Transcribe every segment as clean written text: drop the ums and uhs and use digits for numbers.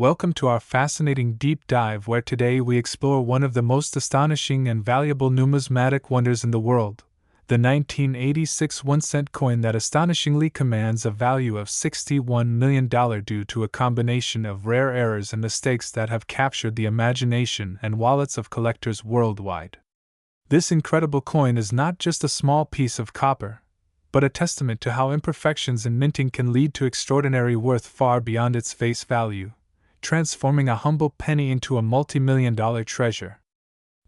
Welcome to our fascinating deep dive where today we explore one of the most astonishing and valuable numismatic wonders in the world, the 1986 1-cent coin that astonishingly commands a value of $61 million due to a combination of rare errors and mistakes that have captured the imagination and wallets of collectors worldwide. This incredible coin is not just a small piece of copper, but a testament to how imperfections in minting can lead to extraordinary worth far beyond its face value, transforming a humble penny into a multi-million-dollar treasure.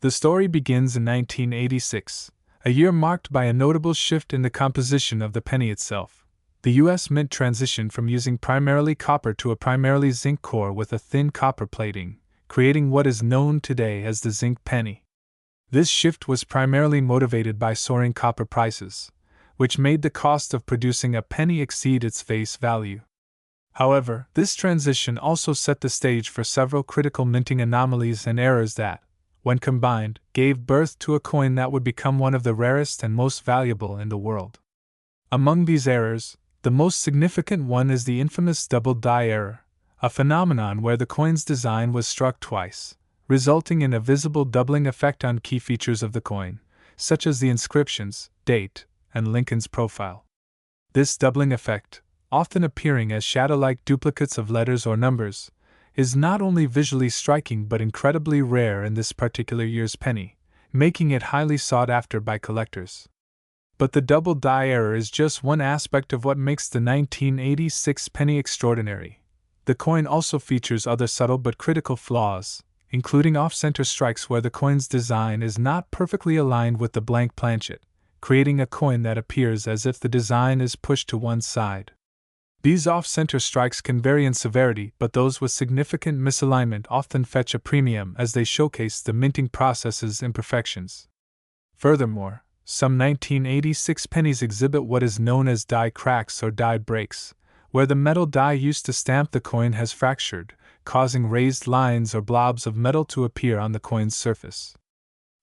The story begins in 1986, a year marked by a notable shift in the composition of the penny itself. The U.S. Mint transitioned from using primarily copper to a primarily zinc core with a thin copper plating, creating what is known today as the zinc penny. This shift was primarily motivated by soaring copper prices, which made the cost of producing a penny exceed its face value. However, this transition also set the stage for several critical minting anomalies and errors that, when combined, gave birth to a coin that would become one of the rarest and most valuable in the world. Among these errors, the most significant one is the infamous double die error, a phenomenon where the coin's design was struck twice, resulting in a visible doubling effect on key features of the coin, such as the inscriptions, date, and Lincoln's profile. This doubling effect, often appearing as shadow-like duplicates of letters or numbers, is not only visually striking but incredibly rare in this particular year's penny, making it highly sought after by collectors. But the double die error is just one aspect of what makes the 1986 penny extraordinary. The coin also features other subtle but critical flaws, including off-center strikes where the coin's design is not perfectly aligned with the blank planchet, creating a coin that appears as if the design is pushed to one side. These off-center strikes can vary in severity, but those with significant misalignment often fetch a premium as they showcase the minting process's imperfections. Furthermore, some 1986 pennies exhibit what is known as die cracks or die breaks, where the metal die used to stamp the coin has fractured, causing raised lines or blobs of metal to appear on the coin's surface.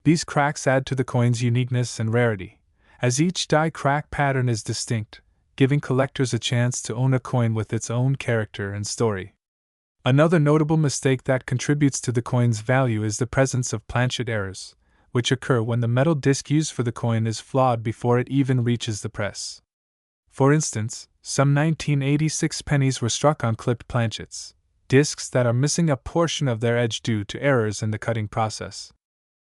These cracks add to the coin's uniqueness and rarity, as each die crack pattern is distinct, giving collectors a chance to own a coin with its own character and story. Another notable mistake that contributes to the coin's value is the presence of planchet errors, which occur when the metal disc used for the coin is flawed before it even reaches the press. For instance, some 1986 pennies were struck on clipped planchets, discs that are missing a portion of their edge due to errors in the cutting process.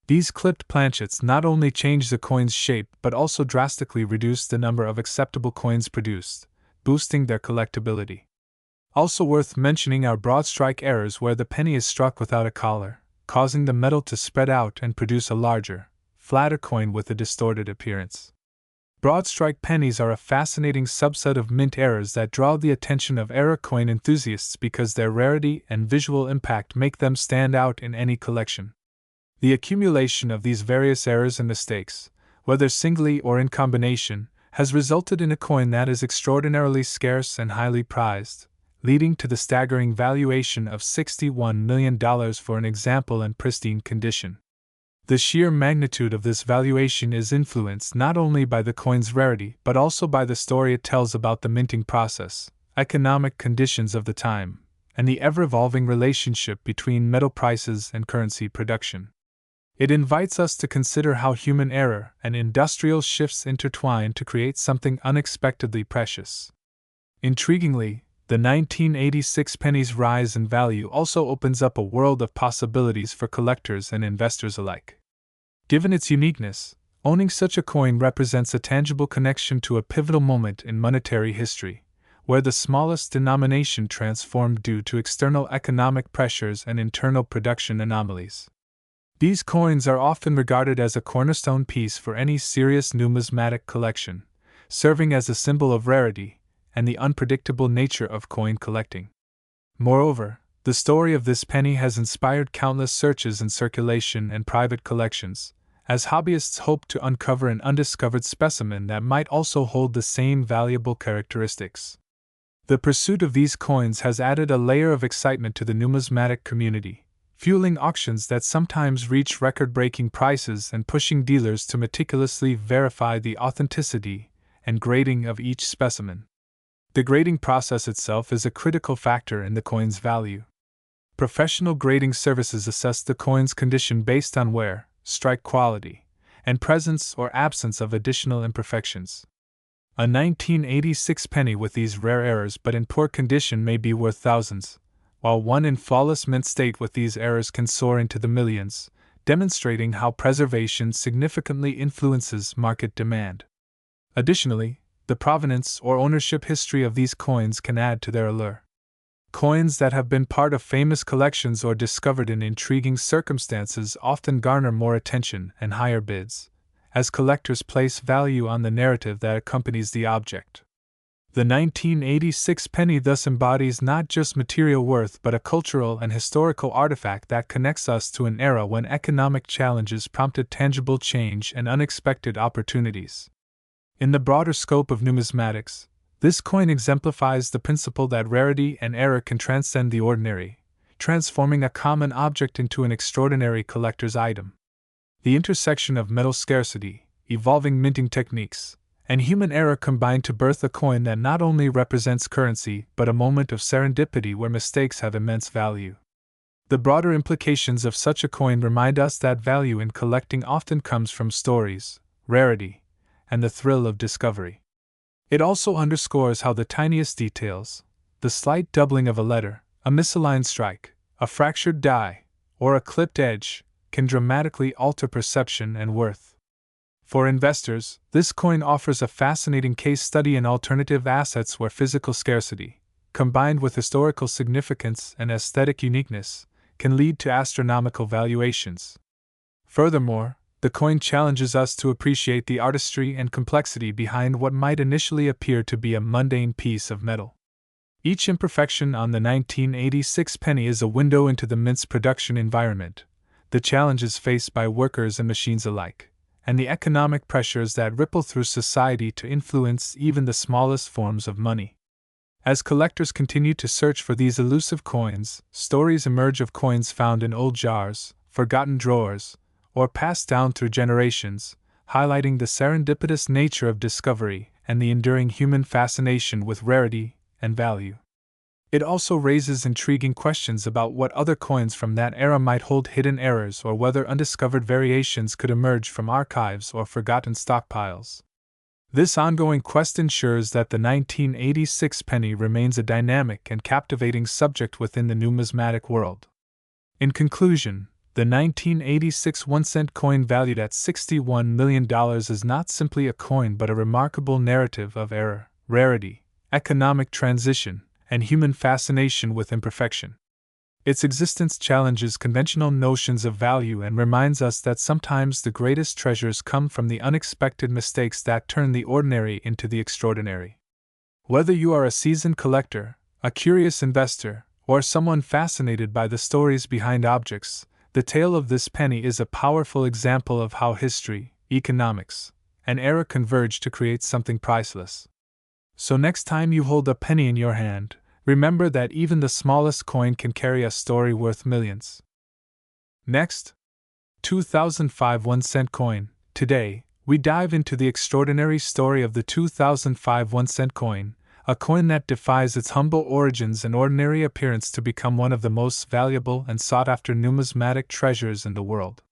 These clipped planchets not only change the coin's shape but also drastically reduce the number of acceptable coins produced, boosting their collectability. Also worth mentioning are broad strike errors where the penny is struck without a collar, causing the metal to spread out and produce a larger, flatter coin with a distorted appearance. Broad strike pennies are a fascinating subset of mint errors that draw the attention of error coin enthusiasts because their rarity and visual impact make them stand out in any collection. The accumulation of these various errors and mistakes, whether singly or in combination, has resulted in a coin that is extraordinarily scarce and highly prized, leading to the staggering valuation of $61 million for an example in pristine condition. The sheer magnitude of this valuation is influenced not only by the coin's rarity but also by the story it tells about the minting process, economic conditions of the time, and the ever-evolving relationship between metal prices and currency production. It invites us to consider how human error and industrial shifts intertwine to create something unexpectedly precious. Intriguingly, the 1986 penny's rise in value also opens up a world of possibilities for collectors and investors alike. Given its uniqueness, owning such a coin represents a tangible connection to a pivotal moment in monetary history, where the smallest denomination transformed due to external economic pressures and internal production anomalies. These coins are often regarded as a cornerstone piece for any serious numismatic collection, serving as a symbol of rarity and the unpredictable nature of coin collecting. Moreover, the story of this penny has inspired countless searches in circulation and private collections, as hobbyists hope to uncover an undiscovered specimen that might also hold the same valuable characteristics. The pursuit of these coins has added a layer of excitement to the numismatic community, fueling auctions that sometimes reach record-breaking prices and pushing dealers to meticulously verify the authenticity and grading of each specimen. The grading process itself is a critical factor in the coin's value. Professional grading services assess the coin's condition based on wear, strike quality, and presence or absence of additional imperfections. A 1986 penny with these rare errors but in poor condition may be worth thousands, while one in flawless mint state with these errors can soar into the millions, demonstrating how preservation significantly influences market demand. Additionally, the provenance or ownership history of these coins can add to their allure. Coins that have been part of famous collections or discovered in intriguing circumstances often garner more attention and higher bids, as collectors place value on the narrative that accompanies the object. The 1986 penny thus embodies not just material worth but a cultural and historical artifact that connects us to an era when economic challenges prompted tangible change and unexpected opportunities. In the broader scope of numismatics, this coin exemplifies the principle that rarity and error can transcend the ordinary, transforming a common object into an extraordinary collector's item. The intersection of metal scarcity, evolving minting techniques, and human error combine to birth a coin that not only represents currency but a moment of serendipity where mistakes have immense value. The broader implications of such a coin remind us that value in collecting often comes from stories, rarity, and the thrill of discovery. It also underscores how the tiniest details, the slight doubling of a letter, a misaligned strike, a fractured die, or a clipped edge, can dramatically alter perception and worth. For investors, this coin offers a fascinating case study in alternative assets where physical scarcity, combined with historical significance and aesthetic uniqueness, can lead to astronomical valuations. Furthermore, the coin challenges us to appreciate the artistry and complexity behind what might initially appear to be a mundane piece of metal. Each imperfection on the 1986 penny is a window into the mint's production environment, the challenges faced by workers and machines alike, and the economic pressures that ripple through society to influence even the smallest forms of money. As collectors continue to search for these elusive coins, stories emerge of coins found in old jars, forgotten drawers, or passed down through generations, highlighting the serendipitous nature of discovery and the enduring human fascination with rarity and value. It also raises intriguing questions about what other coins from that era might hold hidden errors or whether undiscovered variations could emerge from archives or forgotten stockpiles. This ongoing quest ensures that the 1986 penny remains a dynamic and captivating subject within the numismatic world. In conclusion, the 1986 1-cent coin valued at $61 million is not simply a coin but a remarkable narrative of error, rarity, economic transition, and human fascination with imperfection. Its existence challenges conventional notions of value and reminds us that sometimes the greatest treasures come from the unexpected mistakes that turn the ordinary into the extraordinary. Whether you are a seasoned collector, a curious investor, or someone fascinated by the stories behind objects, the tale of this penny is a powerful example of how history, economics, and era converge to create something priceless. So next time you hold a penny in your hand, remember that even the smallest coin can carry a story worth millions. Next, 2005 1-cent coin. Today, we dive into the extraordinary story of the 2005 1-cent coin, a coin that defies its humble origins and ordinary appearance to become one of the most valuable and sought-after numismatic treasures in the world.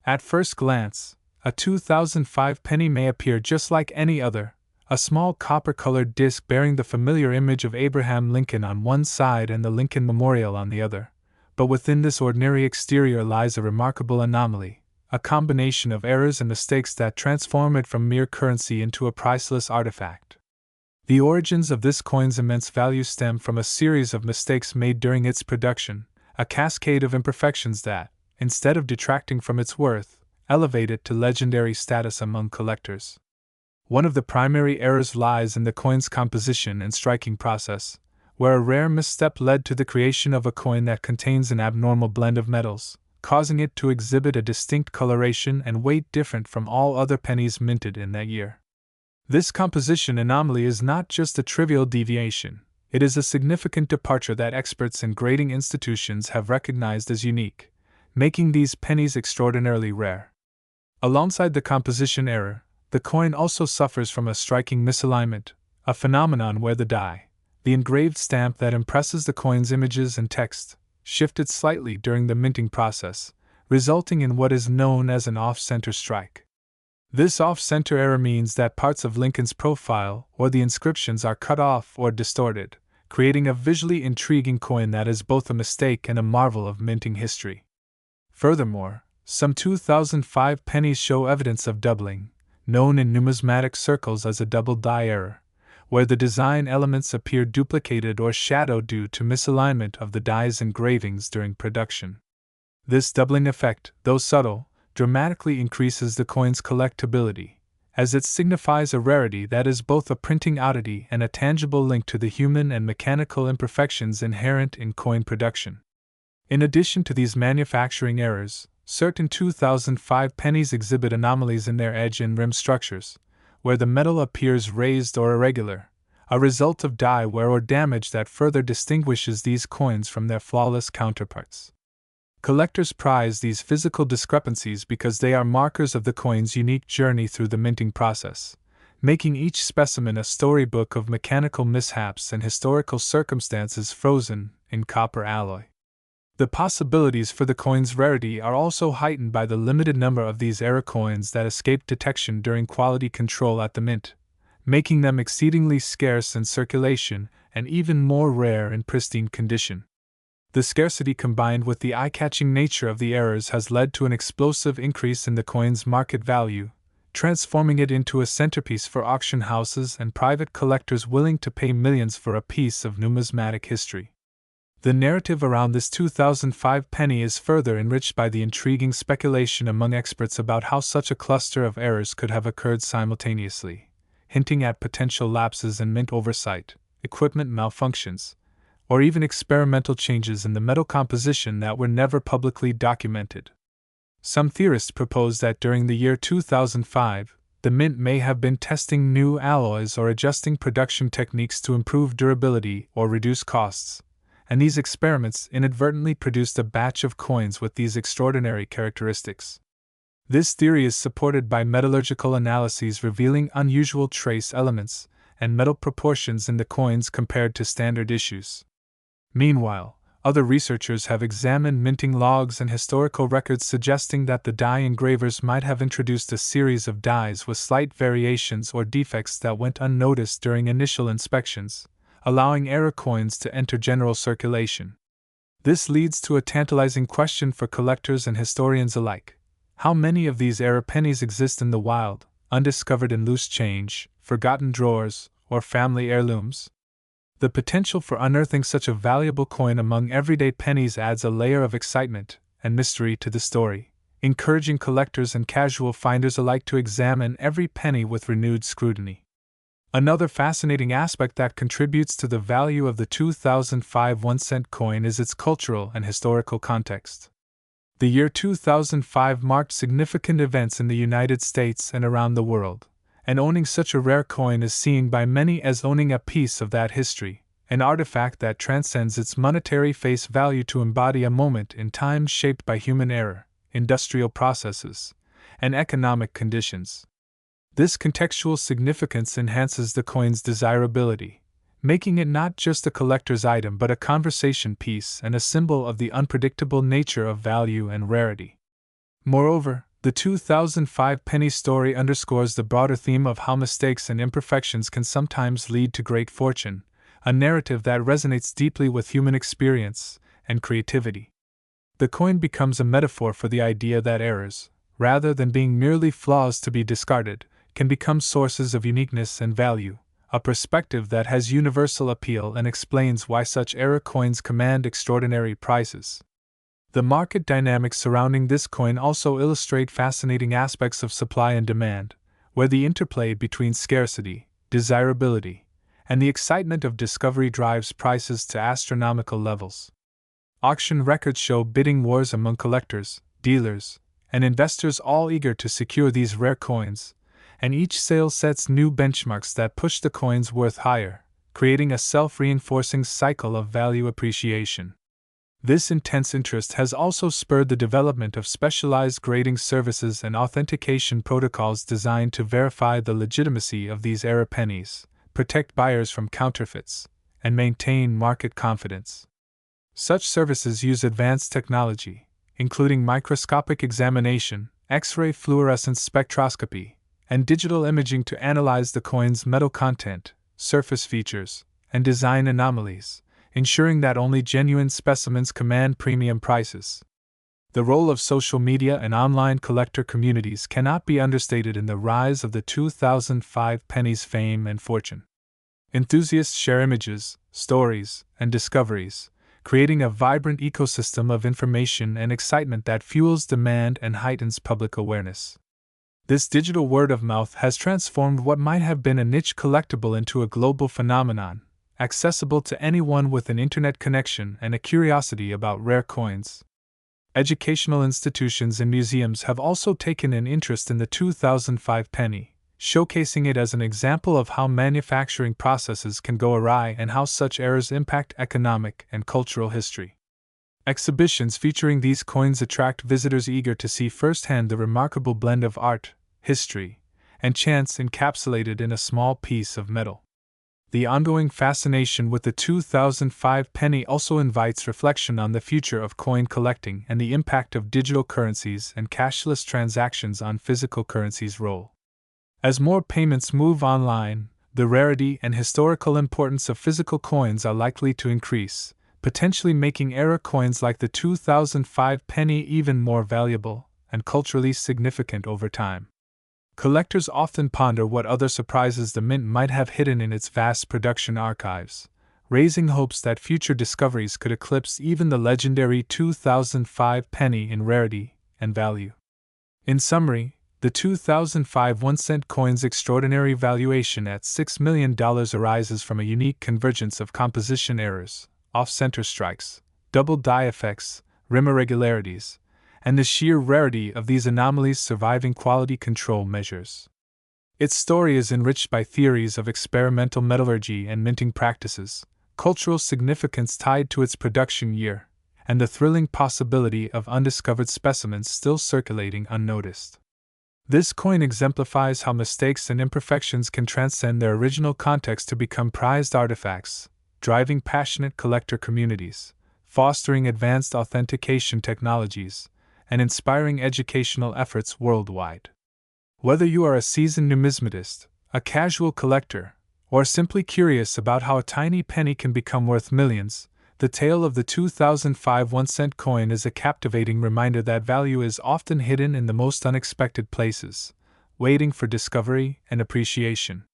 At first glance, a 2005 penny may appear just like any other, a small copper-colored disc bearing the familiar image of Abraham Lincoln on one side and the Lincoln Memorial on the other. But within this ordinary exterior lies a remarkable anomaly, a combination of errors and mistakes that transform it from mere currency into a priceless artifact. The origins of this coin's immense value stem from a series of mistakes made during its production, a cascade of imperfections that, instead of detracting from its worth, elevate it to legendary status among collectors. One of the primary errors lies in the coin's composition and striking process, where a rare misstep led to the creation of a coin that contains an abnormal blend of metals, causing it to exhibit a distinct coloration and weight different from all other pennies minted in that year. This composition anomaly is not just a trivial deviation, it is a significant departure that experts in grading institutions have recognized as unique, making these pennies extraordinarily rare. Alongside the composition error, the coin also suffers from a striking misalignment, a phenomenon where the die, the engraved stamp that impresses the coin's images and text, shifted slightly during the minting process, resulting in what is known as an off-center strike. This off-center error means that parts of Lincoln's profile or the inscriptions are cut off or distorted, creating a visually intriguing coin that is both a mistake and a marvel of minting history. Furthermore, some 2005 pennies show evidence of doubling, known in numismatic circles as a double die error, where the design elements appear duplicated or shadowed due to misalignment of the die's engravings during production. This doubling effect, though subtle, dramatically increases the coin's collectability, as it signifies a rarity that is both a printing oddity and a tangible link to the human and mechanical imperfections inherent in coin production. In addition to these manufacturing errors, certain 2005 pennies exhibit anomalies in their edge and rim structures, where the metal appears raised or irregular, a result of die wear or damage that further distinguishes these coins from their flawless counterparts. Collectors prize these physical discrepancies because they are markers of the coin's unique journey through the minting process, making each specimen a storybook of mechanical mishaps and historical circumstances frozen in copper alloy. The possibilities for the coin's rarity are also heightened by the limited number of these error coins that escape detection during quality control at the mint, making them exceedingly scarce in circulation and even more rare in pristine condition. The scarcity combined with the eye-catching nature of the errors has led to an explosive increase in the coin's market value, transforming it into a centerpiece for auction houses and private collectors willing to pay millions for a piece of numismatic history. The narrative around this 2005 penny is further enriched by the intriguing speculation among experts about how such a cluster of errors could have occurred simultaneously, hinting at potential lapses in mint oversight, equipment malfunctions, or even experimental changes in the metal composition that were never publicly documented. Some theorists propose that during the year 2005, the mint may have been testing new alloys or adjusting production techniques to improve durability or reduce costs, and these experiments inadvertently produced a batch of coins with these extraordinary characteristics. This theory is supported by metallurgical analyses revealing unusual trace elements and metal proportions in the coins compared to standard issues. Meanwhile, other researchers have examined minting logs and historical records suggesting that the die engravers might have introduced a series of dies with slight variations or defects that went unnoticed during initial inspections, allowing error coins to enter general circulation. This leads to a tantalizing question for collectors and historians alike. How many of these error pennies exist in the wild, undiscovered in loose change, forgotten drawers, or family heirlooms? The potential for unearthing such a valuable coin among everyday pennies adds a layer of excitement and mystery to the story, encouraging collectors and casual finders alike to examine every penny with renewed scrutiny. Another fascinating aspect that contributes to the value of the 2005 1-cent coin is its cultural and historical context. The year 2005 marked significant events in the United States and around the world, and owning such a rare coin is seen by many as owning a piece of that history, an artifact that transcends its monetary face value to embody a moment in time shaped by human error, industrial processes, and economic conditions. This contextual significance enhances the coin's desirability, making it not just a collector's item but a conversation piece and a symbol of the unpredictable nature of value and rarity. Moreover, the 2005 penny story underscores the broader theme of how mistakes and imperfections can sometimes lead to great fortune, a narrative that resonates deeply with human experience and creativity. The coin becomes a metaphor for the idea that errors, rather than being merely flaws to be discarded, can become sources of uniqueness and value, a perspective that has universal appeal and explains why such error coins command extraordinary prices. The market dynamics surrounding this coin also illustrate fascinating aspects of supply and demand, where the interplay between scarcity, desirability, and the excitement of discovery drives prices to astronomical levels. Auction records show bidding wars among collectors, dealers, and investors, all eager to secure these rare coins, and each sale sets new benchmarks that push the coin's worth higher, creating a self-reinforcing cycle of value appreciation. This intense interest has also spurred the development of specialized grading services and authentication protocols designed to verify the legitimacy of these error pennies, protect buyers from counterfeits, and maintain market confidence. Such services use advanced technology, including microscopic examination, X-ray fluorescence spectroscopy, and digital imaging to analyze the coin's metal content, surface features, and design anomalies, ensuring that only genuine specimens command premium prices. The role of social media and online collector communities cannot be understated in the rise of the 2005 pennies fame and fortune. Enthusiasts share images, stories, and discoveries, creating a vibrant ecosystem of information and excitement that fuels demand and heightens public awareness. This digital word of mouth has transformed what might have been a niche collectible into a global phenomenon, accessible to anyone with an internet connection and a curiosity about rare coins. Educational institutions and museums have also taken an interest in the 2005 penny, showcasing it as an example of how manufacturing processes can go awry and how such errors impact economic and cultural history. Exhibitions featuring these coins attract visitors eager to see firsthand the remarkable blend of art, history, and chance encapsulated in a small piece of metal. The ongoing fascination with the 2005 penny also invites reflection on the future of coin collecting and the impact of digital currencies and cashless transactions on physical currency's role. As more payments move online, the rarity and historical importance of physical coins are likely to increase, potentially making era coins like the 2005 penny even more valuable and culturally significant over time. Collectors often ponder what other surprises the mint might have hidden in its vast production archives, raising hopes that future discoveries could eclipse even the legendary 2005 penny in rarity and value. In summary, the 2005 1-cent coin's extraordinary valuation at $6 million arises from a unique convergence of composition errors, off-center strikes, double die effects, rim irregularities, and the sheer rarity of these anomalies surviving quality control measures. Its story is enriched by theories of experimental metallurgy and minting practices, cultural significance tied to its production year, and the thrilling possibility of undiscovered specimens still circulating unnoticed. This coin exemplifies how mistakes and imperfections can transcend their original context to become prized artifacts, driving passionate collector communities, fostering advanced authentication technologies, and inspiring educational efforts worldwide. Whether you are a seasoned numismatist, a casual collector, or simply curious about how a tiny penny can become worth millions, the tale of the 2005 1-cent coin is a captivating reminder that value is often hidden in the most unexpected places, waiting for discovery and appreciation.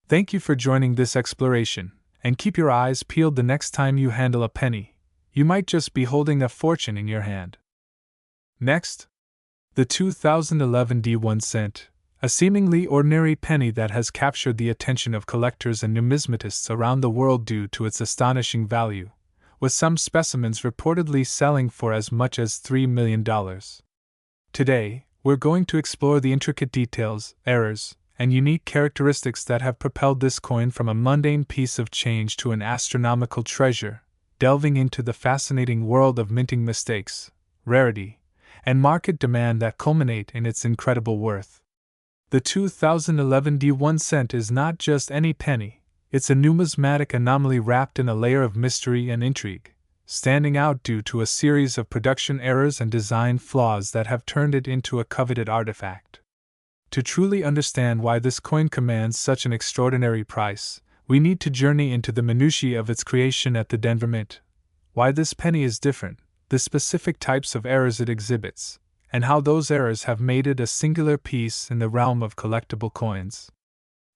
Thank you for joining this exploration, and keep your eyes peeled the next time you handle a penny. You might just be holding a fortune in your hand. Next, the 2011 D1 cent, a seemingly ordinary penny that has captured the attention of collectors and numismatists around the world due to its astonishing value, with some specimens reportedly selling for as much as $3 million. Today, we're going to explore the intricate details, errors, and unique characteristics that have propelled this coin from a mundane piece of change to an astronomical treasure, delving into the fascinating world of minting mistakes, rarity, and market demand that culminate in its incredible worth. The 2011 D1 cent is not just any penny, it's a numismatic anomaly wrapped in a layer of mystery and intrigue, standing out due to a series of production errors and design flaws that have turned it into a coveted artifact. To truly understand why this coin commands such an extraordinary price, we need to journey into the minutiae of its creation at the Denver Mint, why this penny is different, the specific types of errors it exhibits, and how those errors have made it a singular piece in the realm of collectible coins.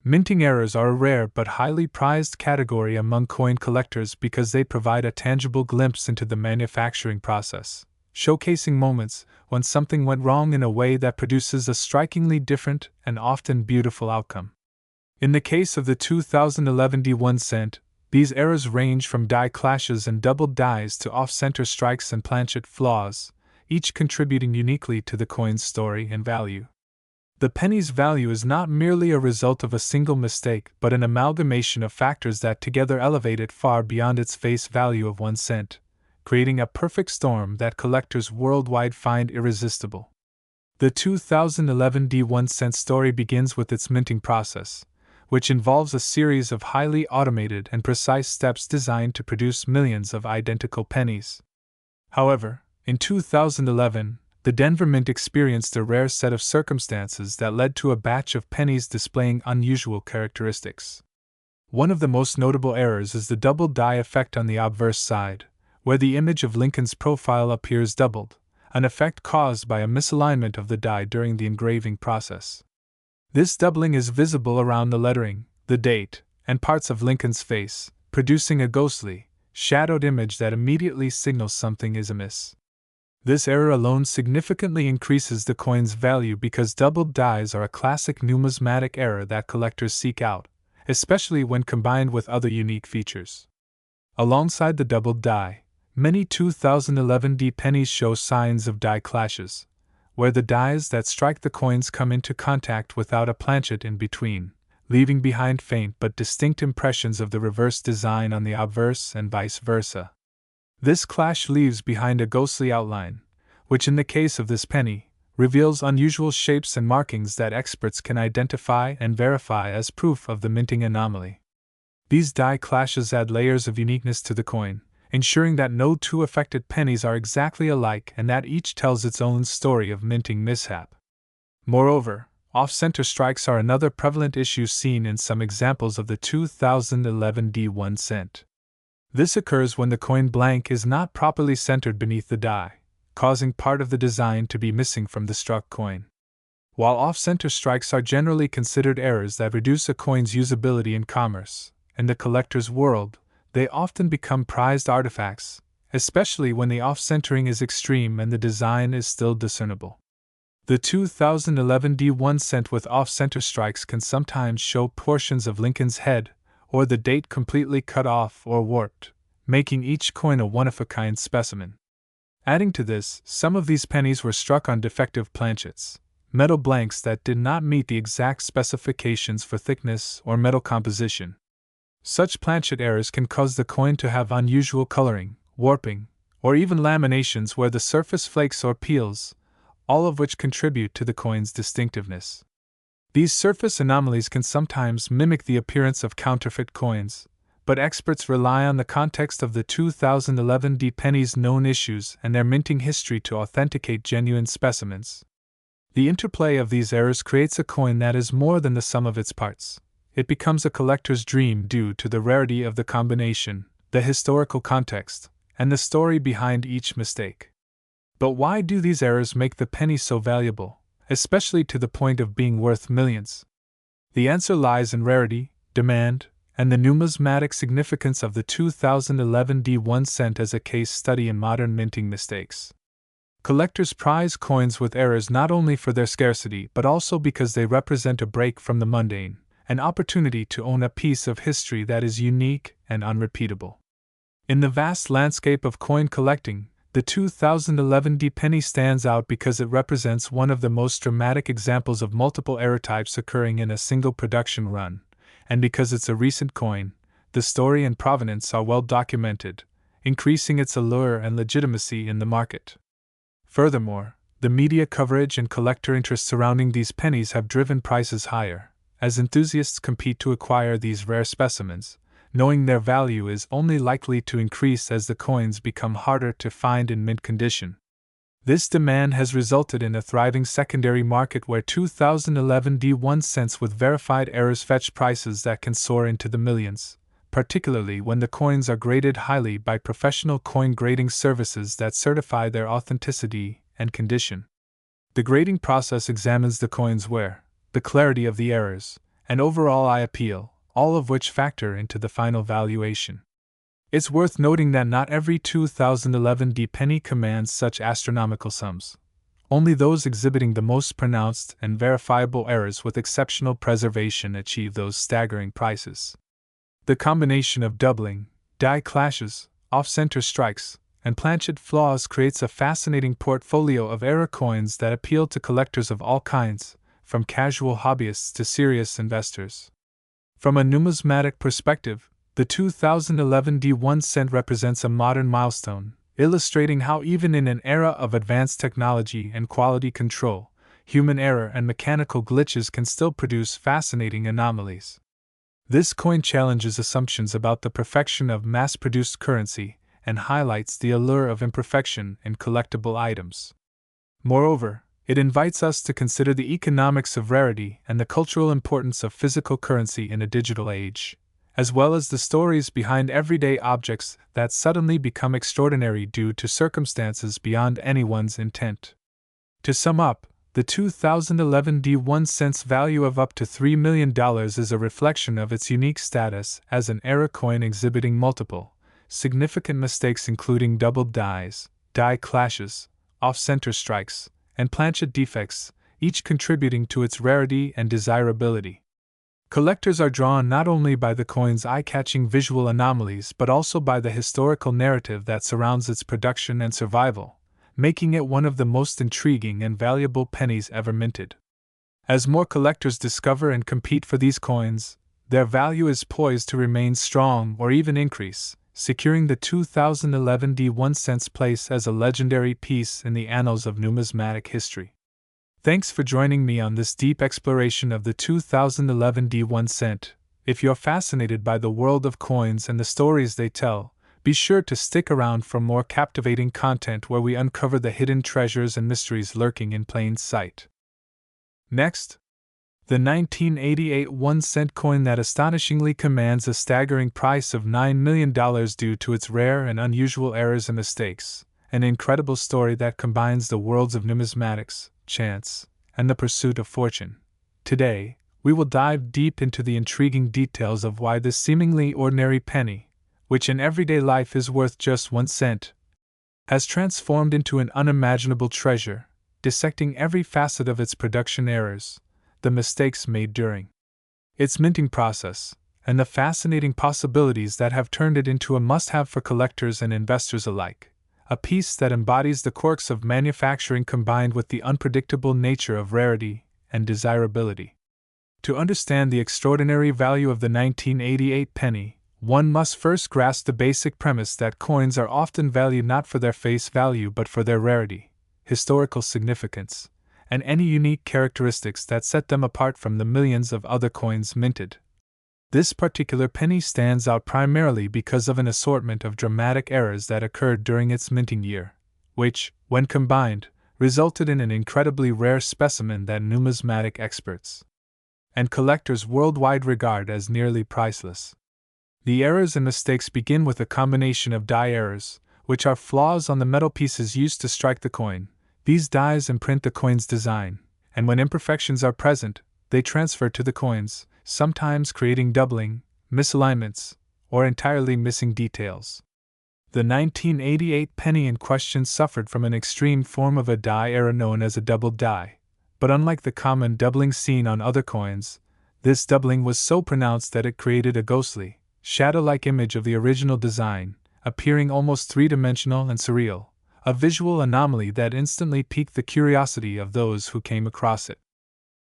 Minting errors are a rare but highly prized category among coin collectors because they provide a tangible glimpse into the manufacturing process, showcasing moments when something went wrong in a way that produces a strikingly different and often beautiful outcome. In the case of the 2011 D1 cent, these errors range from die clashes and doubled dies to off-center strikes and planchet flaws, each contributing uniquely to the coin's story and value. The penny's value is not merely a result of a single mistake, but an amalgamation of factors that together elevate it far beyond its face value of 1 cent, creating a perfect storm that collectors worldwide find irresistible. The 2011 D1 cent story begins with its minting process, which involves a series of highly automated and precise steps designed to produce millions of identical pennies. However, in 2011, the Denver Mint experienced a rare set of circumstances that led to a batch of pennies displaying unusual characteristics. One of the most notable errors is the double die effect on the obverse side, where the image of Lincoln's profile appears doubled, an effect caused by a misalignment of the die during the engraving process. This doubling is visible around the lettering, the date, and parts of Lincoln's face, producing a ghostly, shadowed image that immediately signals something is amiss. This error alone significantly increases the coin's value because doubled dies are a classic numismatic error that collectors seek out, especially when combined with other unique features. Alongside the doubled die, many 2011 D pennies show signs of die clashes, where the dies that strike the coins come into contact without a planchet in between, leaving behind faint but distinct impressions of the reverse design on the obverse and vice versa. This clash leaves behind a ghostly outline, which in the case of this penny, reveals unusual shapes and markings that experts can identify and verify as proof of the minting anomaly. These die clashes add layers of uniqueness to the coin, ensuring that no two affected pennies are exactly alike and that each tells its own story of minting mishap. Moreover, off-center strikes are another prevalent issue seen in some examples of the 2011 D1 cent. This occurs when the coin blank is not properly centered beneath the die, causing part of the design to be missing from the struck coin. While off-center strikes are generally considered errors that reduce a coin's usability in commerce, in the collector's world, they often become prized artifacts, especially when the off-centering is extreme and the design is still discernible. The 2011 D1 cent with off-center strikes can sometimes show portions of Lincoln's head, or the date completely cut off or warped, making each coin a one-of-a-kind specimen. Adding to this, some of these pennies were struck on defective planchets, metal blanks that did not meet the exact specifications for thickness or metal composition. Such planchet errors can cause the coin to have unusual coloring, warping, or even laminations where the surface flakes or peels, all of which contribute to the coin's distinctiveness. These surface anomalies can sometimes mimic the appearance of counterfeit coins, but experts rely on the context of the 2011 D pennies' known issues and their minting history to authenticate genuine specimens. The interplay of these errors creates a coin that is more than the sum of its parts. It becomes a collector's dream due to the rarity of the combination, the historical context, and the story behind each mistake. But why do these errors make the penny so valuable, especially to the point of being worth millions? The answer lies in rarity, demand, and the numismatic significance of the 2011 D1 cent as a case study in modern minting mistakes. Collectors prize coins with errors not only for their scarcity but also because they represent a break from the mundane, an opportunity to own a piece of history that is unique and unrepeatable. In the vast landscape of coin collecting, the 2011 D penny stands out because it represents one of the most dramatic examples of multiple error types occurring in a single production run, and because it's a recent coin, the story and provenance are well documented, increasing its allure and legitimacy in the market. Furthermore, the media coverage and collector interest surrounding these pennies have driven prices higher, as enthusiasts compete to acquire these rare specimens, knowing their value is only likely to increase as the coins become harder to find in mint condition. This demand has resulted in a thriving secondary market where 2011 D1 cents with verified errors fetch prices that can soar into the millions, particularly when the coins are graded highly by professional coin grading services that certify their authenticity and condition. The grading process examines the coin's wear, the clarity of the errors, and overall eye appeal, all of which factor into the final valuation. It's worth noting that not every 2011 D penny commands such astronomical sums. Only those exhibiting the most pronounced and verifiable errors with exceptional preservation achieve those staggering prices. The combination of doubling, die clashes, off-center strikes, and planchet flaws creates a fascinating portfolio of error coins that appeal to collectors of all kinds, from casual hobbyists to serious investors. From a numismatic perspective, the 2011 D1 cent represents a modern milestone, illustrating how even in an era of advanced technology and quality control, human error and mechanical glitches can still produce fascinating anomalies. This coin challenges assumptions about the perfection of mass-produced currency and highlights the allure of imperfection in collectible items. Moreover, it invites us to consider the economics of rarity and the cultural importance of physical currency in a digital age, as well as the stories behind everyday objects that suddenly become extraordinary due to circumstances beyond anyone's intent. To sum up, the 2011 D1 cents value of up to $3 million is a reflection of its unique status as an era coin exhibiting multiple, significant mistakes including doubled dies, die clashes, off-center strikes, and planchet defects, each contributing to its rarity and desirability. Collectors are drawn not only by the coin's eye-catching visual anomalies but also by the historical narrative that surrounds its production and survival, making it one of the most intriguing and valuable pennies ever minted. As more collectors discover and compete for these coins, their value is poised to remain strong or even increase, securing the 2011 D1 cents place as a legendary piece in the annals of numismatic history. Thanks for joining me on this deep exploration of the 2011 D1 cent. If you're fascinated by the world of coins and the stories they tell, be sure to stick around for more captivating content where we uncover the hidden treasures and mysteries lurking in plain sight. Next, the 1988 1-cent coin that astonishingly commands a staggering price of $9 million due to its rare and unusual errors and mistakes, an incredible story that combines the worlds of numismatics, chance, and the pursuit of fortune. Today, we will dive deep into the intriguing details of why this seemingly ordinary penny, which in everyday life is worth just 1 cent, has transformed into an unimaginable treasure, dissecting every facet of its production errors, the mistakes made during its minting process, and the fascinating possibilities that have turned it into a must-have for collectors and investors alike, a piece that embodies the quirks of manufacturing combined with the unpredictable nature of rarity and desirability. To understand the extraordinary value of the 1988 penny, one must first grasp the basic premise that coins are often valued not for their face value but for their rarity, historical significance, and any unique characteristics that set them apart from the millions of other coins minted. This particular penny stands out primarily because of an assortment of dramatic errors that occurred during its minting year, which, when combined, resulted in an incredibly rare specimen that numismatic experts and collectors worldwide regard as nearly priceless. The errors and mistakes begin with a combination of die errors, which are flaws on the metal pieces used to strike the coin. These dies imprint the coin's design, and when imperfections are present, they transfer to the coins, sometimes creating doubling, misalignments, or entirely missing details. The 1988 penny in question suffered from an extreme form of a die error known as a doubled die, but unlike the common doubling seen on other coins, this doubling was so pronounced that it created a ghostly, shadow-like image of the original design, appearing almost three-dimensional and surreal, a visual anomaly that instantly piqued the curiosity of those who came across it.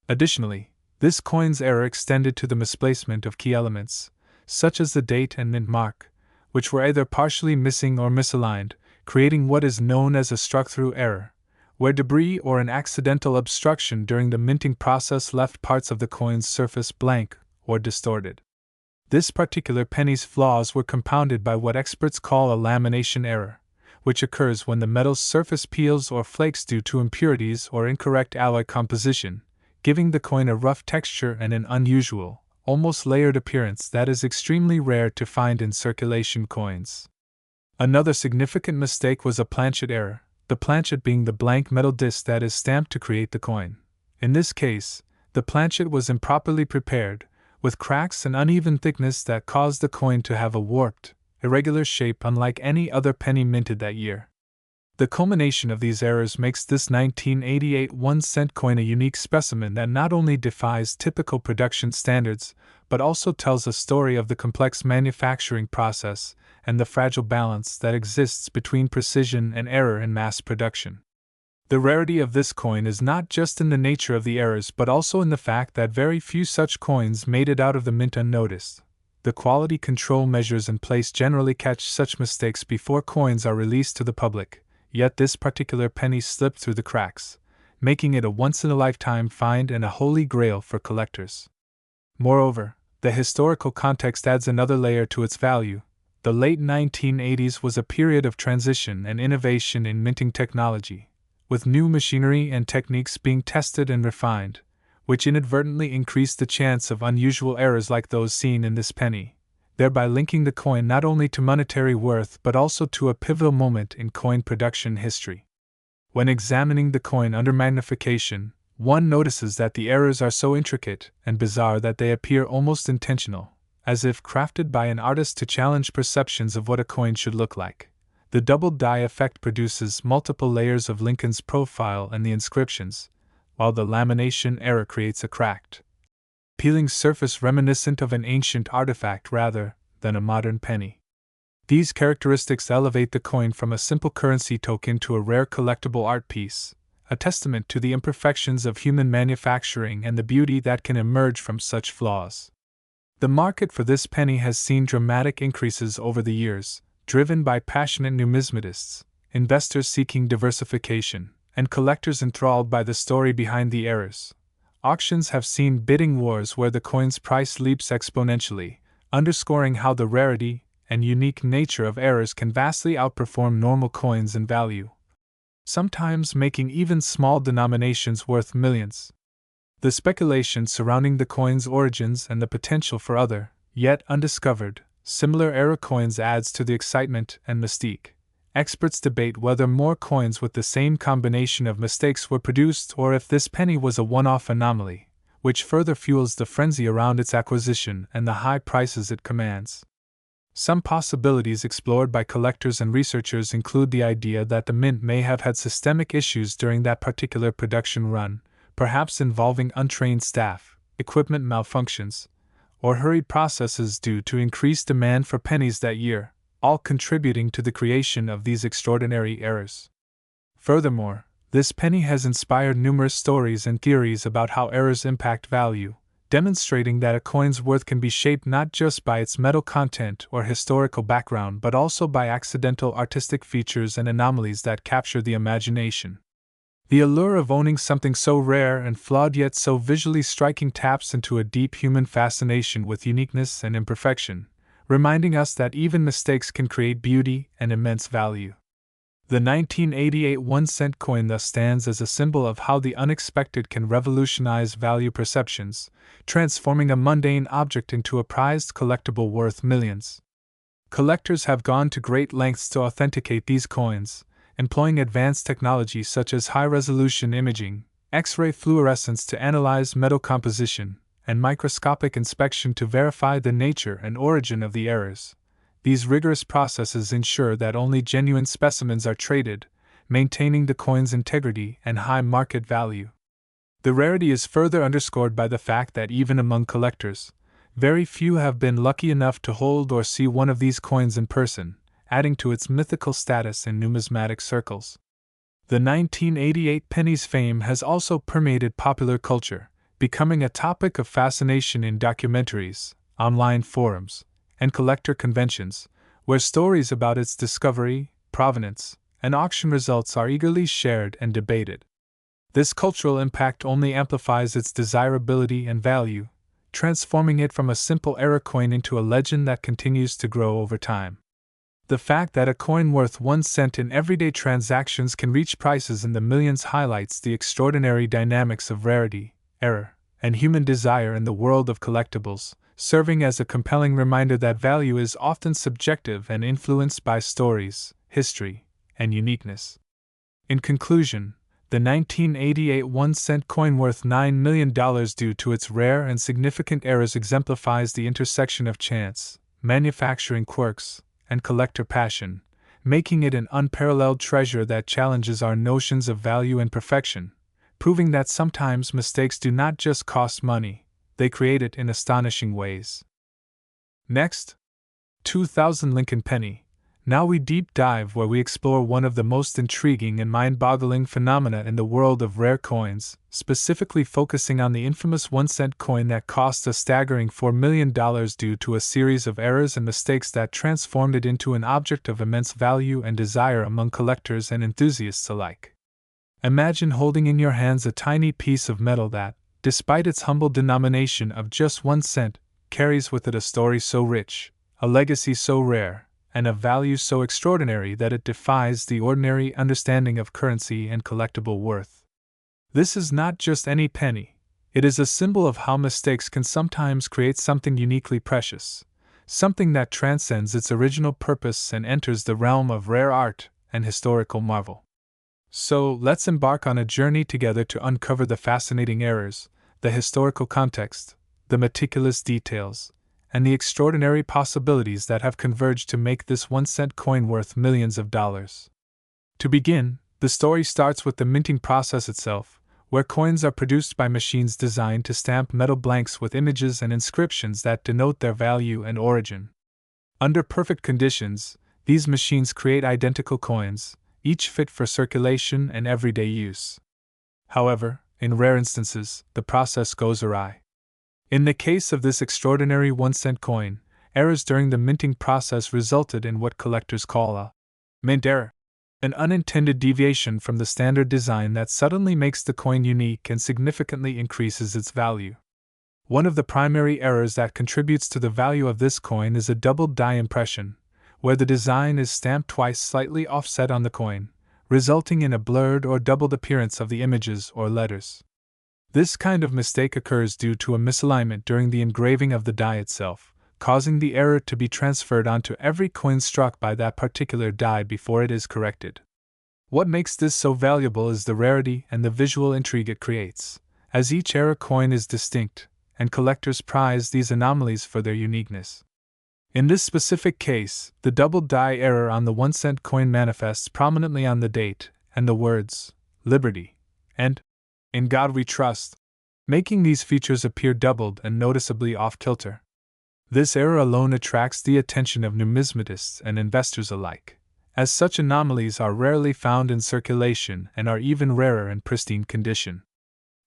Additionally, this coin's error extended to the misplacement of key elements, such as the date and mint mark, which were either partially missing or misaligned, creating what is known as a struck-through error, where debris or an accidental obstruction during the minting process left parts of the coin's surface blank or distorted. This particular penny's flaws were compounded by what experts call a lamination error, which occurs when the metal's surface peels or flakes due to impurities or incorrect alloy composition, giving the coin a rough texture and an unusual, almost layered appearance that is extremely rare to find in circulation coins. Another significant mistake was a planchet error, the planchet being the blank metal disc that is stamped to create the coin. In this case, the planchet was improperly prepared, with cracks and uneven thickness that caused the coin to have a warped, irregular shape unlike any other penny minted that year. The culmination of these errors makes this 1988 1-cent coin a unique specimen that not only defies typical production standards, but also tells a story of the complex manufacturing process and the fragile balance that exists between precision and error in mass production. The rarity of this coin is not just in the nature of the errors but also in the fact that very few such coins made it out of the mint unnoticed. The quality control measures in place generally catch such mistakes before coins are released to the public, yet this particular penny slipped through the cracks, making it a once-in-a-lifetime find and a holy grail for collectors. Moreover, The historical context adds another layer to its value. The late 1980s was a period of transition and innovation in minting technology, with new machinery and techniques being tested and refined, which inadvertently increased the chance of unusual errors like those seen in this penny, thereby linking the coin not only to monetary worth but also to a pivotal moment in coin production history. When examining the coin under magnification, one notices that the errors are so intricate and bizarre that they appear almost intentional, as if crafted by an artist to challenge perceptions of what a coin should look like. The doubled die effect produces multiple layers of Lincoln's profile and the inscriptions, while the lamination error creates a cracked, peeling surface reminiscent of an ancient artifact rather than a modern penny. These characteristics elevate the coin from a simple currency token to a rare collectible art piece, a testament to the imperfections of human manufacturing and the beauty that can emerge from such flaws. The market for this penny has seen dramatic increases over the years, driven by passionate numismatists, investors seeking diversification, and collectors enthralled by the story behind the errors. Auctions have seen bidding wars where the coin's price leaps exponentially, underscoring how the rarity and unique nature of errors can vastly outperform normal coins in value, sometimes making even small denominations worth millions. The speculation surrounding the coin's origins and the potential for other, yet undiscovered, similar error coins adds to the excitement and mystique. Experts debate whether more coins with the same combination of mistakes were produced or if this penny was a one-off anomaly, which further fuels the frenzy around its acquisition and the high prices it commands. Some possibilities explored by collectors and researchers include the idea that the mint may have had systemic issues during that particular production run, perhaps involving untrained staff, equipment malfunctions, or hurried processes due to increased demand for pennies that year, all contributing to the creation of these extraordinary errors. Furthermore, this penny has inspired numerous stories and theories about how errors impact value, demonstrating that a coin's worth can be shaped not just by its metal content or historical background but also by accidental artistic features and anomalies that capture the imagination. The allure of owning something so rare and flawed yet so visually striking taps into a deep human fascination with uniqueness and imperfection, reminding us that even mistakes can create beauty and immense value. The 1988 1-cent coin thus stands as a symbol of how the unexpected can revolutionize value perceptions, transforming a mundane object into a prized collectible worth millions. Collectors have gone to great lengths to authenticate these coins, employing advanced technology such as high-resolution imaging, X-ray fluorescence to analyze metal composition, and microscopic inspection to verify the nature and origin of the errors. These rigorous processes ensure that only genuine specimens are traded, maintaining the coin's integrity and high market value. The rarity is further underscored by the fact that even among collectors, very few have been lucky enough to hold or see one of these coins in person, adding to its mythical status in numismatic circles. The 1988 penny's fame has also permeated popular culture, becoming a topic of fascination in documentaries, online forums, and collector conventions, where stories about its discovery, provenance, and auction results are eagerly shared and debated. This cultural impact only amplifies its desirability and value, transforming it from a simple error coin into a legend that continues to grow over time. The fact that a coin worth 1 cent in everyday transactions can reach prices in the millions highlights the extraordinary dynamics of rarity, error, and human desire in the world of collectibles, serving as a compelling reminder that value is often subjective and influenced by stories, history, and uniqueness. In conclusion, the 1988 1-cent coin worth $9 million due to its rare and significant errors exemplifies the intersection of chance, manufacturing quirks, and collector passion, making it an unparalleled treasure that challenges our notions of value and perfection, proving that sometimes mistakes do not just cost money, they create it in astonishing ways. Next, 2000 Lincoln Penny. Now we deep dive where we explore one of the most intriguing and mind-boggling phenomena in the world of rare coins, specifically focusing on the infamous 1-cent coin that cost a staggering $4 million due to a series of errors and mistakes that transformed it into an object of immense value and desire among collectors and enthusiasts alike. Imagine holding in your hands a tiny piece of metal that, despite its humble denomination of just 1 cent, carries with it a story so rich, a legacy so rare, and a value so extraordinary that it defies the ordinary understanding of currency and collectible worth. This is not just any penny, it is a symbol of how mistakes can sometimes create something uniquely precious, something that transcends its original purpose and enters the realm of rare art and historical marvel. So, let's embark on a journey together to uncover the fascinating errors, the historical context, the meticulous details, and the extraordinary possibilities that have converged to make this 1-cent coin worth millions of dollars. To begin, the story starts with the minting process itself, where coins are produced by machines designed to stamp metal blanks with images and inscriptions that denote their value and origin. Under perfect conditions, these machines create identical coins, each fit for circulation and everyday use. However, in rare instances, the process goes awry. In the case of this extraordinary 1-cent coin, errors during the minting process resulted in what collectors call a mint error, an unintended deviation from the standard design that suddenly makes the coin unique and significantly increases its value. One of the primary errors that contributes to the value of this coin is a doubled die impression, where the design is stamped twice slightly offset on the coin, resulting in a blurred or doubled appearance of the images or letters. This kind of mistake occurs due to a misalignment during the engraving of the die itself, causing the error to be transferred onto every coin struck by that particular die before it is corrected. What makes this so valuable is the rarity and the visual intrigue it creates, as each error coin is distinct, and collectors prize these anomalies for their uniqueness. In this specific case, the double die error on the 1-cent coin manifests prominently on the date and the words, Liberty, and In God We Trust, making these features appear doubled and noticeably off-kilter. This error alone attracts the attention of numismatists and investors alike, as such anomalies are rarely found in circulation and are even rarer in pristine condition.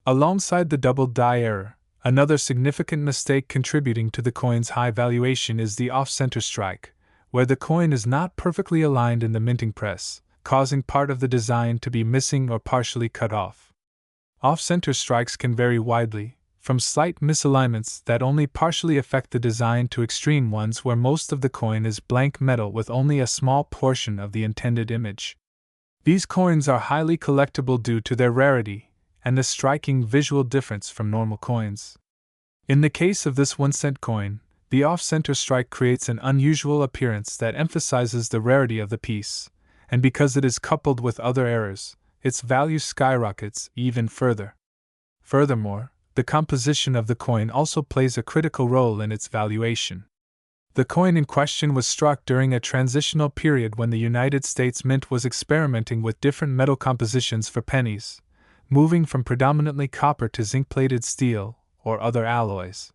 Alongside the double die error, another significant mistake contributing to the coin's high valuation is the off-center strike, where the coin is not perfectly aligned in the minting press, causing part of the design to be missing or partially cut off. Off-center strikes can vary widely, from slight misalignments that only partially affect the design to extreme ones where most of the coin is blank metal with only a small portion of the intended image. These coins are highly collectible due to their rarity and the striking visual difference from normal coins. In the case of this 1-cent coin, the off-center strike creates an unusual appearance that emphasizes the rarity of the piece, and because it is coupled with other errors, its value skyrockets even further. Furthermore, the composition of the coin also plays a critical role in its valuation. The coin in question was struck during a transitional period when the United States Mint was experimenting with different metal compositions for pennies, moving from predominantly copper to zinc-plated steel or other alloys.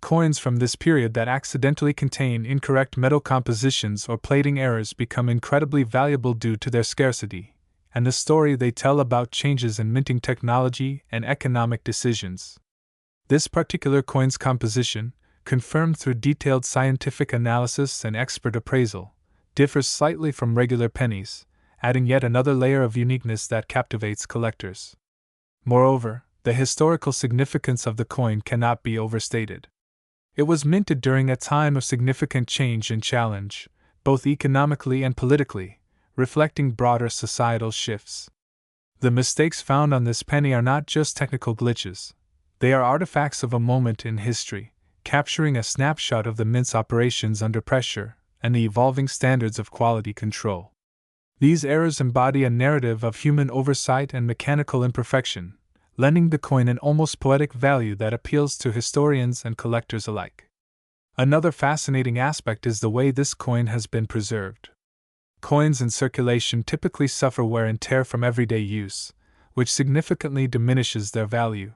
Coins from this period that accidentally contain incorrect metal compositions or plating errors become incredibly valuable due to their scarcity, and the story they tell about changes in minting technology and economic decisions. This particular coin's composition, confirmed through detailed scientific analysis and expert appraisal, differs slightly from regular pennies, adding yet another layer of uniqueness that captivates collectors. Moreover, the historical significance of the coin cannot be overstated. It was minted during a time of significant change and challenge, both economically and politically, reflecting broader societal shifts. The mistakes found on this penny are not just technical glitches, they are artifacts of a moment in history, capturing a snapshot of the mint's operations under pressure and the evolving standards of quality control. These errors embody a narrative of human oversight and mechanical imperfection, lending the coin an almost poetic value that appeals to historians and collectors alike. Another fascinating aspect is the way this coin has been preserved. Coins in circulation typically suffer wear and tear from everyday use, which significantly diminishes their value.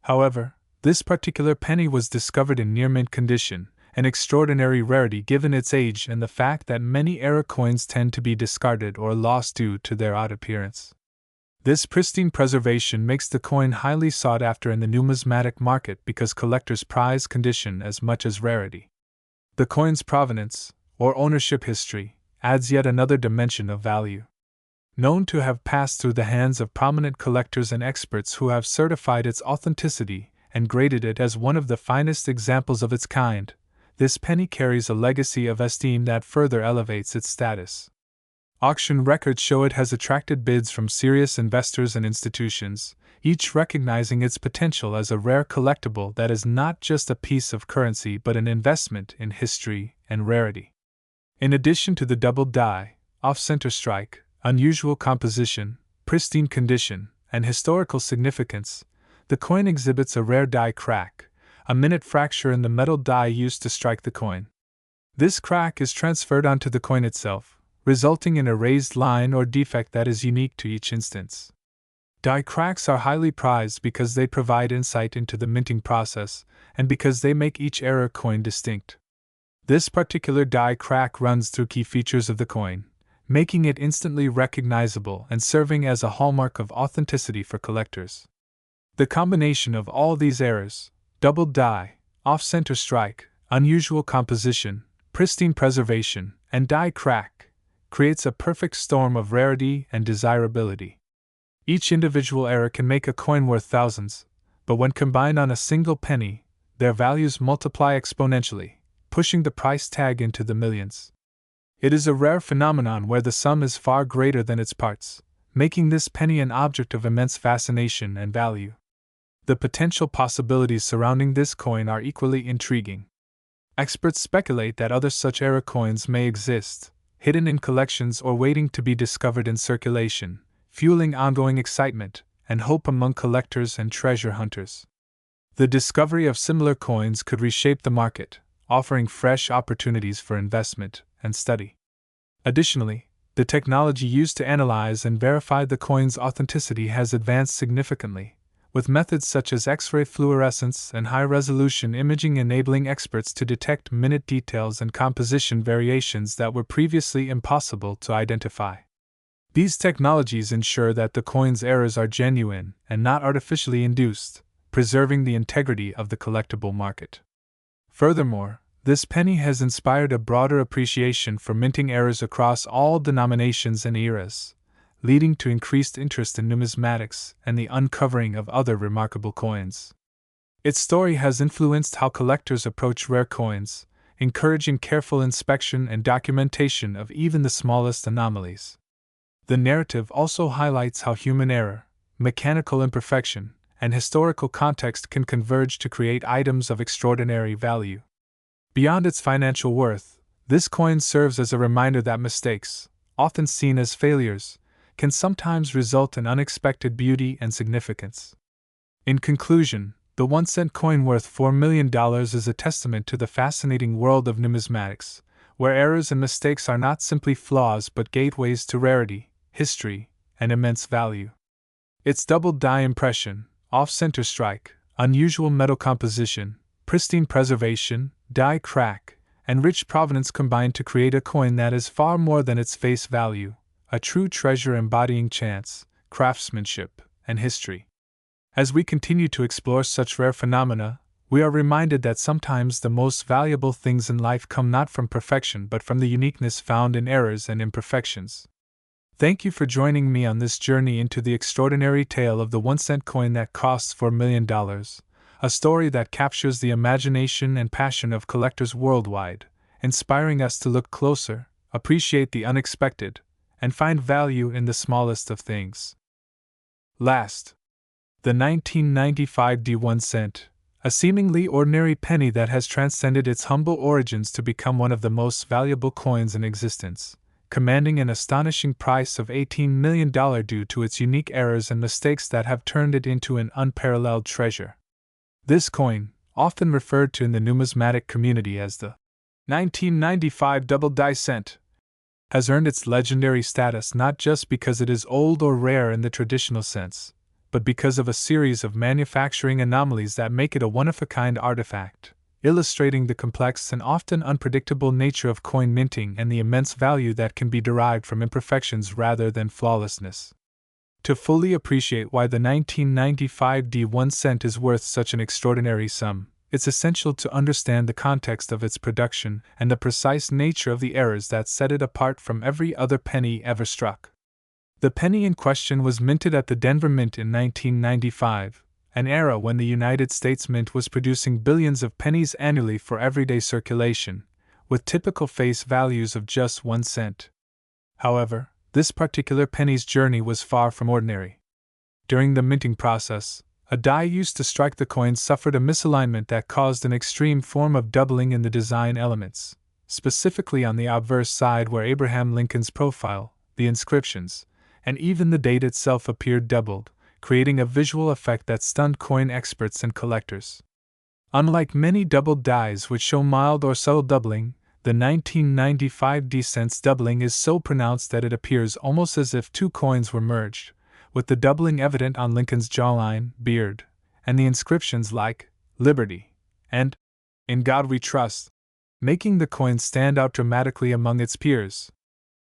However, this particular penny was discovered in near-mint condition, an extraordinary rarity given its age and the fact that many era coins tend to be discarded or lost due to their odd appearance. This pristine preservation makes the coin highly sought after in the numismatic market because collectors prize condition as much as rarity. The coin's provenance, or ownership history, adds yet another dimension of value. Known to have passed through the hands of prominent collectors and experts who have certified its authenticity and graded it as one of the finest examples of its kind. This penny carries a legacy of esteem that further elevates its status. Auction records show it has attracted bids from serious investors and institutions, each recognizing its potential as a rare collectible that is not just a piece of currency but an investment in history and rarity. In addition to the double die, off-center strike, unusual composition, pristine condition, and historical significance, the coin exhibits a rare die crack, a minute fracture in the metal die used to strike the coin. This crack is transferred onto the coin itself, resulting in a raised line or defect that is unique to each instance. Die cracks are highly prized because they provide insight into the minting process, and because they make each error coin distinct. This particular die crack runs through key features of the coin, making it instantly recognizable and serving as a hallmark of authenticity for collectors. The combination of all these errors, double die, off-center strike, unusual composition, pristine preservation, and die crack, creates a perfect storm of rarity and desirability. Each individual error can make a coin worth thousands, but when combined on a single penny, their values multiply exponentially, pushing the price tag into the millions. It is a rare phenomenon where the sum is far greater than its parts, making this penny an object of immense fascination and value. The potential possibilities surrounding this coin are equally intriguing. Experts speculate that other such error coins may exist, hidden in collections or waiting to be discovered in circulation, fueling ongoing excitement and hope among collectors and treasure hunters. The discovery of similar coins could reshape the market, offering fresh opportunities for investment and study. Additionally, the technology used to analyze and verify the coin's authenticity has advanced significantly, with methods such as X-ray fluorescence and high-resolution imaging enabling experts to detect minute details and composition variations that were previously impossible to identify. These technologies ensure that the coin's errors are genuine and not artificially induced, preserving the integrity of the collectible market. Furthermore, this penny has inspired a broader appreciation for minting errors across all denominations and eras, leading to increased interest in numismatics and the uncovering of other remarkable coins. Its story has influenced how collectors approach rare coins, encouraging careful inspection and documentation of even the smallest anomalies. The narrative also highlights how human error, mechanical imperfection, and historical context can converge to create items of extraordinary value. Beyond its financial worth, this coin serves as a reminder that mistakes, often seen as failures, can sometimes result in unexpected beauty and significance. In conclusion, the 1-cent coin worth $4 million is a testament to the fascinating world of numismatics, where errors and mistakes are not simply flaws but gateways to rarity, history, and immense value. Its double die impression, off-center strike, unusual metal composition, pristine preservation, die crack, and rich provenance combine to create a coin that is far more than its face value, a true treasure embodying chance, craftsmanship, and history. As we continue to explore such rare phenomena, we are reminded that sometimes the most valuable things in life come not from perfection but from the uniqueness found in errors and imperfections. Thank you for joining me on this journey into the extraordinary tale of the 1-cent coin that costs $4 million, a story that captures the imagination and passion of collectors worldwide, inspiring us to look closer, appreciate the unexpected, and find value in the smallest of things. Last, the 1995 D1 cent, a seemingly ordinary penny that has transcended its humble origins to become one of the most valuable coins in existence, commanding an astonishing price of $18 million due to its unique errors and mistakes that have turned it into an unparalleled treasure. This coin, often referred to in the numismatic community as the 1995 double die cent, has earned its legendary status not just because it is old or rare in the traditional sense, but because of a series of manufacturing anomalies that make it a one-of-a-kind artifact, illustrating the complex and often unpredictable nature of coin minting and the immense value that can be derived from imperfections rather than flawlessness. To fully appreciate why the 1995 D1 cent is worth such an extraordinary sum, it's essential to understand the context of its production and the precise nature of the errors that set it apart from every other penny ever struck. The penny in question was minted at the Denver Mint in 1995, an era when the United States Mint was producing billions of pennies annually for everyday circulation, with typical face values of just 1 cent. However, this particular penny's journey was far from ordinary. During the minting process, a die used to strike the coin suffered a misalignment that caused an extreme form of doubling in the design elements, specifically on the obverse side where Abraham Lincoln's profile, the inscriptions, and even the date itself appeared doubled, creating a visual effect that stunned coin experts and collectors. Unlike many doubled dies which show mild or subtle doubling, the 1995 D-cents doubling is so pronounced that it appears almost as if two coins were merged, with the doubling evident on Lincoln's jawline, beard, and the inscriptions like Liberty and In God We Trust, making the coin stand out dramatically among its peers.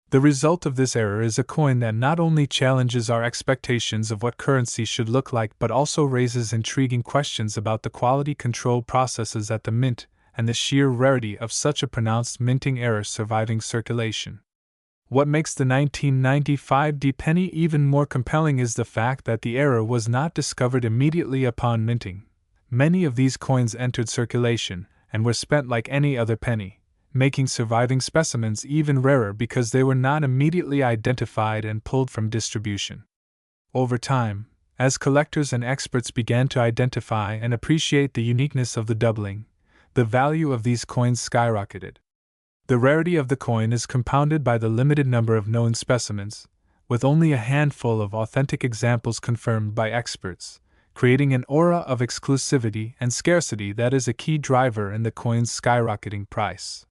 The result of this error is a coin that not only challenges our expectations of what currency should look like but also raises intriguing questions about the quality control processes at the mint and the sheer rarity of such a pronounced minting error surviving circulation. What makes the 1995 D penny even more compelling is the fact that the error was not discovered immediately upon minting. Many of these coins entered circulation and were spent like any other penny, making surviving specimens even rarer because they were not immediately identified and pulled from distribution. Over time, as collectors and experts began to identify and appreciate the uniqueness of the doubling, the value of these coins skyrocketed. The rarity of the coin is compounded by the limited number of known specimens, with only a handful of authentic examples confirmed by experts, creating an aura of exclusivity and scarcity that is a key driver in the coin's skyrocketing price.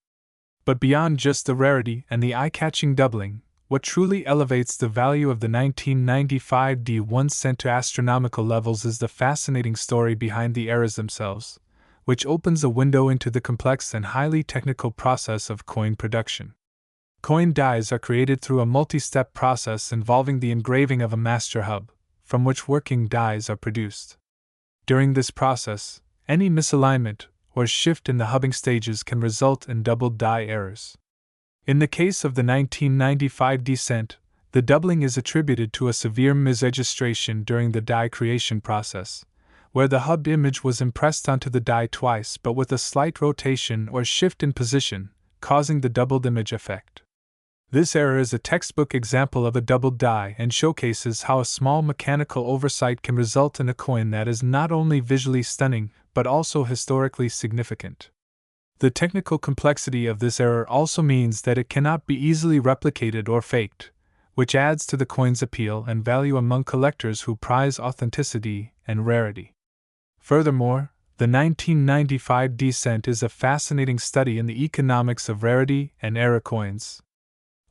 But beyond just the rarity and the eye-catching doubling, what truly elevates the value of the 1995 D 1 cent to astronomical levels is the fascinating story behind the errors themselves, which opens a window into the complex and highly technical process of coin production. Coin dies are created through a multi-step process involving the engraving of a master hub, from which working dies are produced. During this process, any misalignment or shift in the hubbing stages can result in doubled die errors. In the case of the 1995 D cent, the doubling is attributed to a severe misregistration during the die creation process, where the hub image was impressed onto the die twice but with a slight rotation or shift in position, causing the doubled image effect. This error is a textbook example of a doubled die and showcases how a small mechanical oversight can result in a coin that is not only visually stunning but also historically significant. The technical complexity of this error also means that it cannot be easily replicated or faked, which adds to the coin's appeal and value among collectors who prize authenticity and rarity. Furthermore, the 1995 D cent is a fascinating study in the economics of rarity and error coins.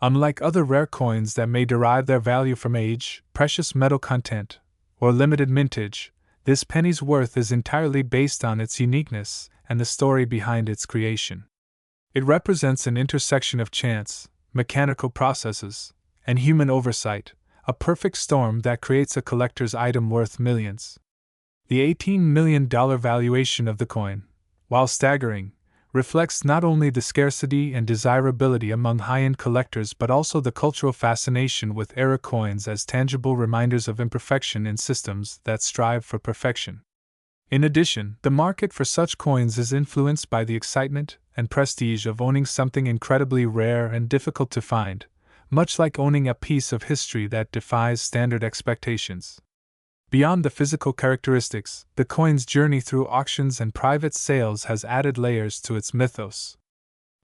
Unlike other rare coins that may derive their value from age, precious metal content, or limited mintage, this penny's worth is entirely based on its uniqueness and the story behind its creation. It represents an intersection of chance, mechanical processes, and human oversight, a perfect storm that creates a collector's item worth millions. The $18 million valuation of the coin, while staggering, reflects not only the scarcity and desirability among high-end collectors but also the cultural fascination with error coins as tangible reminders of imperfection in systems that strive for perfection. In addition, the market for such coins is influenced by the excitement and prestige of owning something incredibly rare and difficult to find, much like owning a piece of history that defies standard expectations. Beyond the physical characteristics, the coin's journey through auctions and private sales has added layers to its mythos.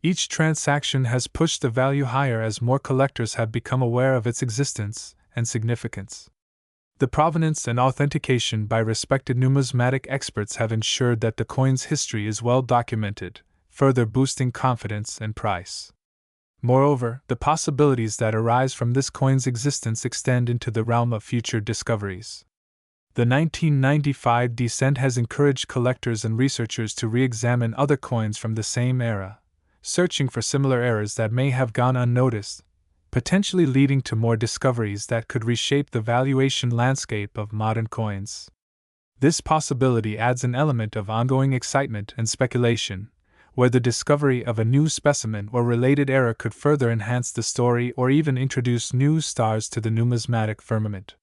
Each transaction has pushed the value higher as more collectors have become aware of its existence and significance. The provenance and authentication by respected numismatic experts have ensured that the coin's history is well documented, further boosting confidence and price. Moreover, the possibilities that arise from this coin's existence extend into the realm of future discoveries. The 1995 D cent has encouraged collectors and researchers to re-examine other coins from the same era, searching for similar errors that may have gone unnoticed, potentially leading to more discoveries that could reshape the valuation landscape of modern coins. This possibility adds an element of ongoing excitement and speculation, where the discovery of a new specimen or related error could further enhance the story or even introduce new stars to the numismatic firmament.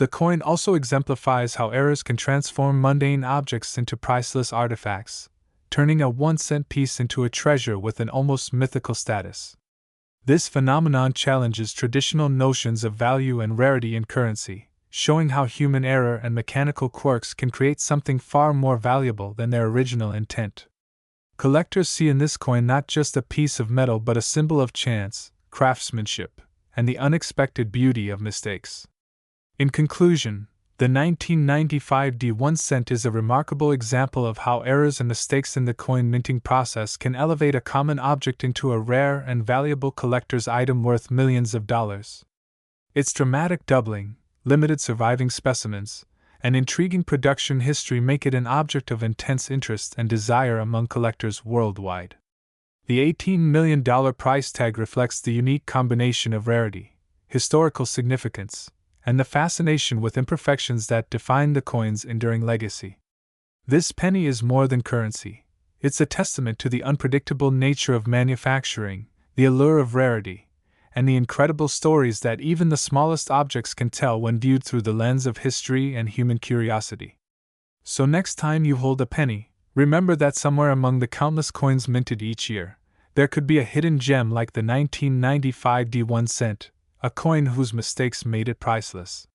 The coin also exemplifies how errors can transform mundane objects into priceless artifacts, turning a 1-cent piece into a treasure with an almost mythical status. This phenomenon challenges traditional notions of value and rarity in currency, showing how human error and mechanical quirks can create something far more valuable than their original intent. Collectors see in this coin not just a piece of metal but a symbol of chance, craftsmanship, and the unexpected beauty of mistakes. In conclusion, the 1995 D1 cent is a remarkable example of how errors and mistakes in the coin minting process can elevate a common object into a rare and valuable collector's item worth millions of dollars. Its dramatic doubling, limited surviving specimens, and intriguing production history make it an object of intense interest and desire among collectors worldwide. The $18 million price tag reflects the unique combination of rarity, historical significance, and the fascination with imperfections that define the coin's enduring legacy. This penny is more than currency. It's a testament to the unpredictable nature of manufacturing, the allure of rarity, and the incredible stories that even the smallest objects can tell when viewed through the lens of history and human curiosity. So next time you hold a penny, remember that somewhere among the countless coins minted each year, there could be a hidden gem like the 1995 D1 cent, a coin whose mistakes made it priceless.